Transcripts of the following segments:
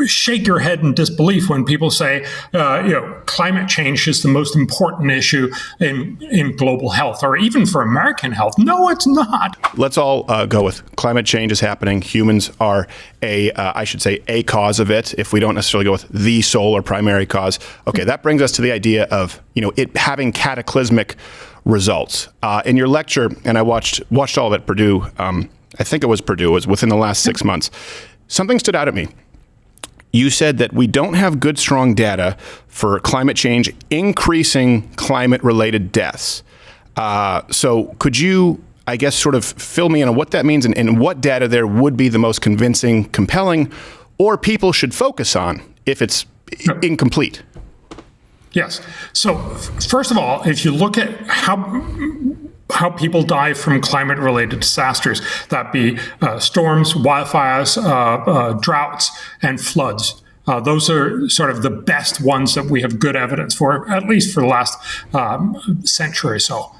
shake your head in disbelief when people say, climate change is the most important issue in global health or even for American health. No, it's not. Let's all go with climate change is happening. Humans are a cause of it, if we don't necessarily go with the sole or primary cause. Okay, that brings us to the idea of, it having cataclysmic results. In your lecture, and I watched all of it at Purdue, I think it was Purdue, it was within the last 6 months, something stood out at me. You said that we don't have good, strong data for climate change increasing climate-related deaths. So could you, I guess, sort of fill me in on what that means and what data there would be the most convincing, compelling, or people should focus on if it's incomplete? Yes. So first of all, if you look at how people die from climate-related disasters, that be storms, wildfires, droughts, and floods. Those are sort of the best ones that we have good evidence for, at least for the last century or so.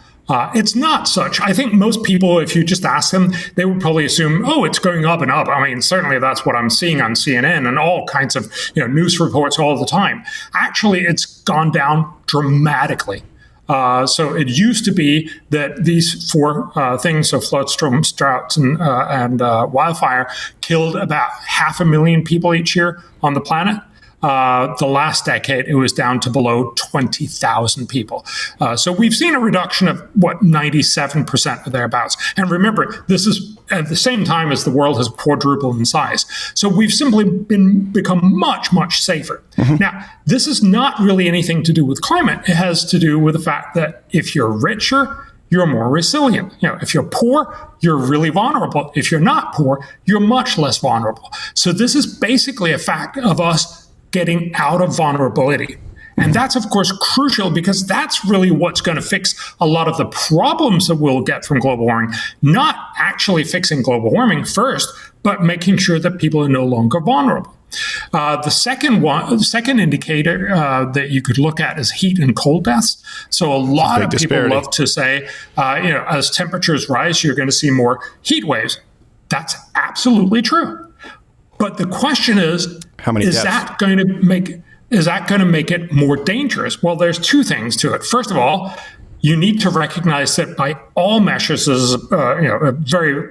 It's not such. I think most people, if you just ask them, they would probably assume, it's going up and up. I mean, certainly that's what I'm seeing on CNN and all kinds of news reports all the time. Actually, it's gone down dramatically. So it used to be that these four things, so flood, storms, droughts, and wildfire, killed about 500,000 people each year on the planet. The last decade, it was down to below 20,000 people. So we've seen a reduction of, 97% or thereabouts. And remember, this is at the same time as the world has quadrupled in size. So we've simply become much, much safer. Mm-hmm. Now, this is not really anything to do with climate. It has to do with the fact that if you're richer, you're more resilient. If you're poor, you're really vulnerable. If you're not poor, you're much less vulnerable. So this is basically a fact of us getting out of vulnerability. And that's, of course, crucial because that's really what's going to fix a lot of the problems that we'll get from global warming, not actually fixing global warming first, but making sure that people are no longer vulnerable. The second indicator that you could look at is heat and cold deaths. So a lot of people love to say, as temperatures rise, you're going to see more heat waves. That's absolutely true. But the question is, how many deaths? Is that going to make it more dangerous? Well, there's two things to it. First of all, you need to recognize that by all measures, this is a very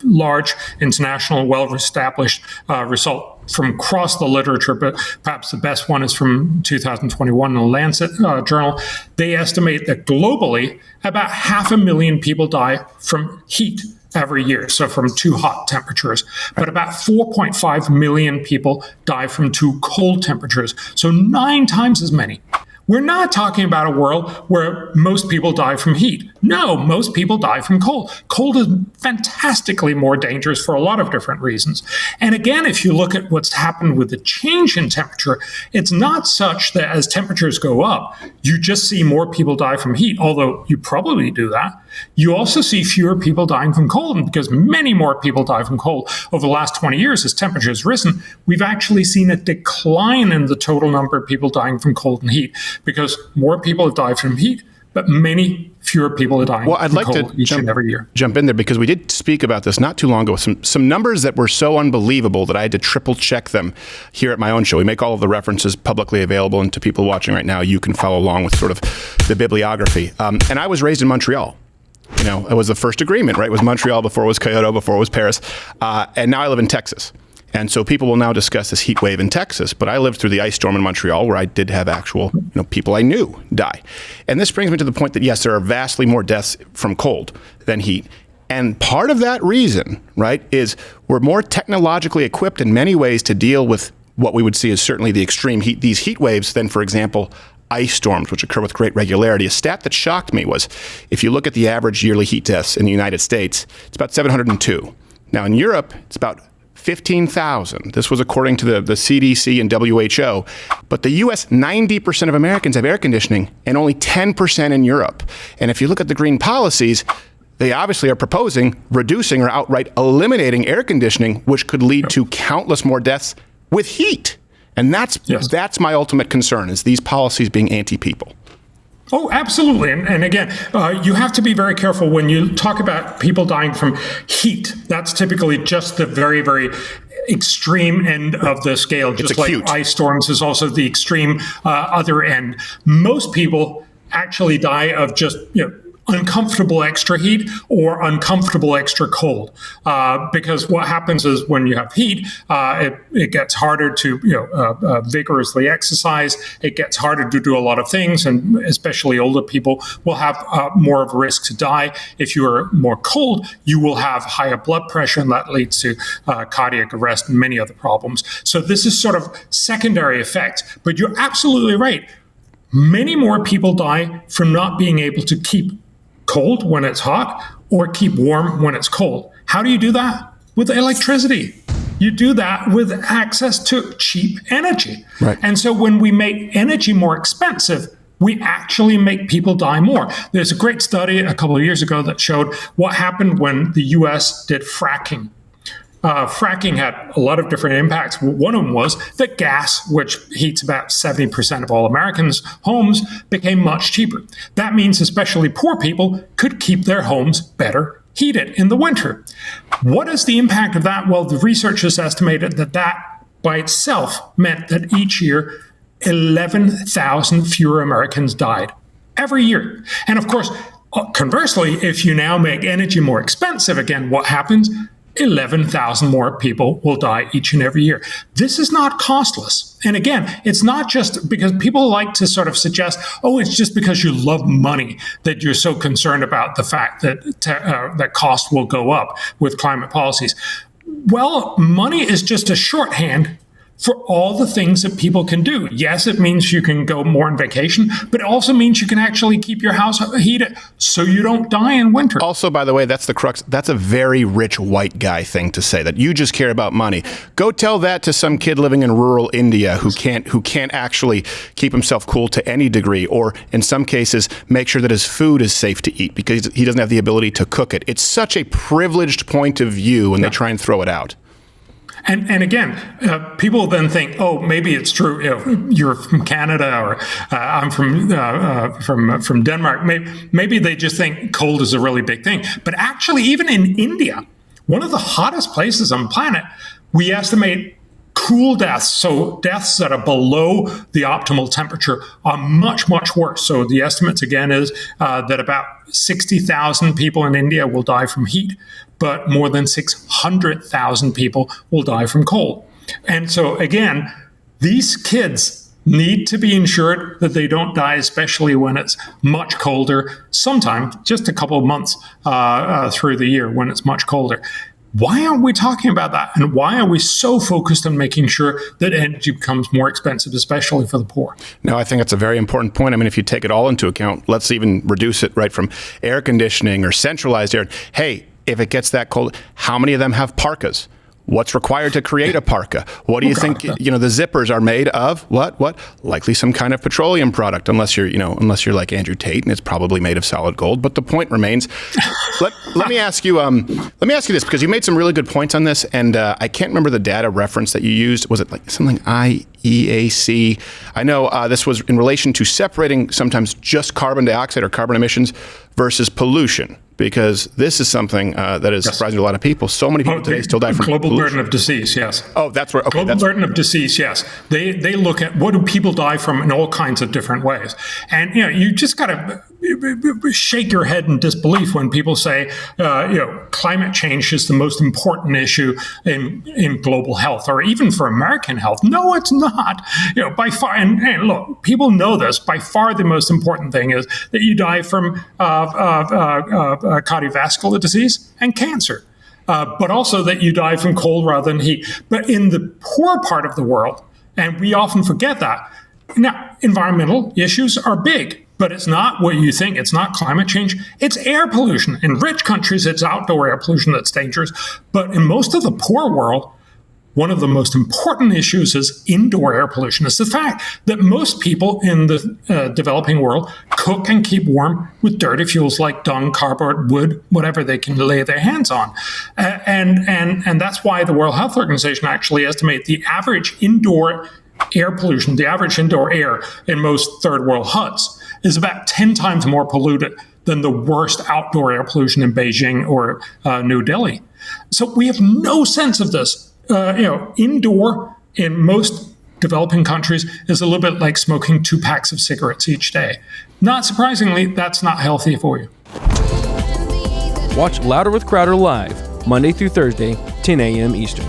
large international, well-established result from across the literature, but perhaps the best one is from 2021 in the Lancet journal. They estimate that globally, about 500,000 people die from heat every year, so from too hot temperatures. But about 4.5 million people die from too cold temperatures, so 9 times as many. We're not talking about a world where most people die from heat. No, most people die from cold. Cold is fantastically more dangerous for a lot of different reasons. And again, if you look at what's happened with the change in temperature, it's not such that as temperatures go up, you just see more people die from heat, although you probably do that. You also see fewer people dying from cold, and because many more people die from cold over the last 20 years as temperatures risen, we've actually seen a decline in the total number of people dying from cold and heat, because more people die from heat, but many fewer people are dying from cold each and every year. Jump in there, because we did speak about this not too long ago. Some numbers that were so unbelievable that I had to triple check them here at my own show. We make all of the references publicly available, and to people watching right now, you can follow along with sort of the bibliography. And I was raised in Montreal. It was the first agreement, right? It was Montreal before it was Kyoto, before it was Paris. And now I live in Texas. And so people will now discuss this heat wave in Texas, but I lived through the ice storm in Montreal, where I did have actual, people I knew die. And this brings me to the point that, yes, there are vastly more deaths from cold than heat. And part of that reason, right, is we're more technologically equipped in many ways to deal with what we would see as certainly the extreme heat, these heat waves, than, for example, ice storms, which occur with great regularity. A stat that shocked me was, if you look at the average yearly heat deaths in the United States, it's about 702. Now in Europe, it's about 15,000. This was according to the CDC and WHO. But the US, 90% of Americans have air conditioning, and only 10% in Europe. And if you look at the green policies, they obviously are proposing reducing or outright eliminating air conditioning, which could lead to countless more deaths with heat. And that's my ultimate concern, is these policies being anti-people. Oh, absolutely. And again, you have to be very careful when you talk about people dying from heat. That's typically just the very, very extreme end of the scale, just like acute. ice storms is also the extreme other end. Most people actually die of just uncomfortable extra heat or uncomfortable extra cold, because what happens is when you have heat, it gets harder to vigorously exercise. It gets harder to do a lot of things, and especially older people will have more of a risk to die. If you are more cold, you will have higher blood pressure, and that leads to cardiac arrest and many other problems. So this is sort of secondary effects, but you're absolutely right. Many more people die from not being able to keep cold when it's hot or keep warm when it's cold. How do you do that? With electricity. You do that with access to cheap energy. Right. And so when we make energy more expensive, we actually make people die more. There's a great study a couple of years ago that showed what happened when the US did fracking. Fracking had a lot of different impacts. One of them was that gas, which heats about 70% of all Americans' homes, became much cheaper. That means especially poor people could keep their homes better heated in the winter. What is the impact of that? Well, the researchers estimated that by itself meant that each year 11,000 fewer Americans died every year. And of course, conversely, if you now make energy more expensive again, what happens? 11,000 more people will die each and every year. This is not costless. And again, it's not just because people like to sort of suggest, oh, it's just because you love money that you're so concerned about the fact that that cost will go up with climate policies. Well, money is just a shorthand for all the things that people can do. Yes, it means you can go more on vacation, but it also means you can actually keep your house heated so you don't die in winter. Also, by the way, that's the crux. That's a very rich white guy thing to say, that you just care about money. Go tell that to some kid living in rural India who can't actually keep himself cool to any degree, or in some cases, make sure that his food is safe to eat because he doesn't have the ability to cook it. It's such a privileged point of view when they try and throw it out. And again, people then think, oh, maybe it's true. You're from Canada, or I'm from Denmark. Maybe they just think cold is a really big thing. But actually, even in India, one of the hottest places on the planet, we estimate cool deaths, so deaths that are below the optimal temperature, are much, much worse. So the estimates, again, is that about 60,000 people in India will die from heat, but more than 600,000 people will die from cold. And so, again, these kids need to be ensured that they don't die, especially when it's much colder, sometimes just a couple of months through the year when it's much colder. Why aren't we talking about that? And why are we so focused on making sure that energy becomes more expensive, especially for the poor? No, I think that's a very important point. I mean, if you take it all into account, let's even reduce it right from air conditioning or centralized air. Hey, if it gets that cold, how many of them have parkas? What's required to create a parka? What do you think? The zippers are made of what? Likely some kind of petroleum product, unless you're like Andrew Tate, and it's probably made of solid gold. But the point remains. Let me ask you this, because you made some really good points on this, and I can't remember the data reference that you used. Was it like something IEAC? I know this was in relation to separating sometimes just carbon dioxide or carbon emissions versus pollution. Because this is something that is surprising to a lot of people. So many people today still die from global pollution. Burden of disease, yes. Oh, that's where. Okay, global burden of disease, yes. They look at what do people die from in all kinds of different ways, and you just got to shake your head in disbelief when people say climate change is the most important issue in global health, or even for American health. No, it's not. By far, and look, people know this. By far, the most important thing is that you die from cardiovascular disease and cancer, but also that you die from cold rather than heat. But in the poor part of the world, and we often forget that, now, environmental issues are big, but it's not what you think. It's not climate change. It's air pollution. In rich countries, it's outdoor air pollution that's dangerous. But in most of the poor world, one of the most important issues is indoor air pollution. It's the fact that most people in the developing world cook and keep warm with dirty fuels like dung, cardboard, wood, whatever they can lay their hands on. And that's why the World Health Organization actually estimates the average indoor air pollution, the average indoor air in most third world huts is about 10 times more polluted than the worst outdoor air pollution in Beijing or New Delhi. So we have no sense of this. indoor in most developing countries is a little bit like smoking 2 packs of cigarettes each day. Not surprisingly, that's not healthy for you. Watch Louder with Crowder live, Monday through Thursday, 10 a.m. Eastern.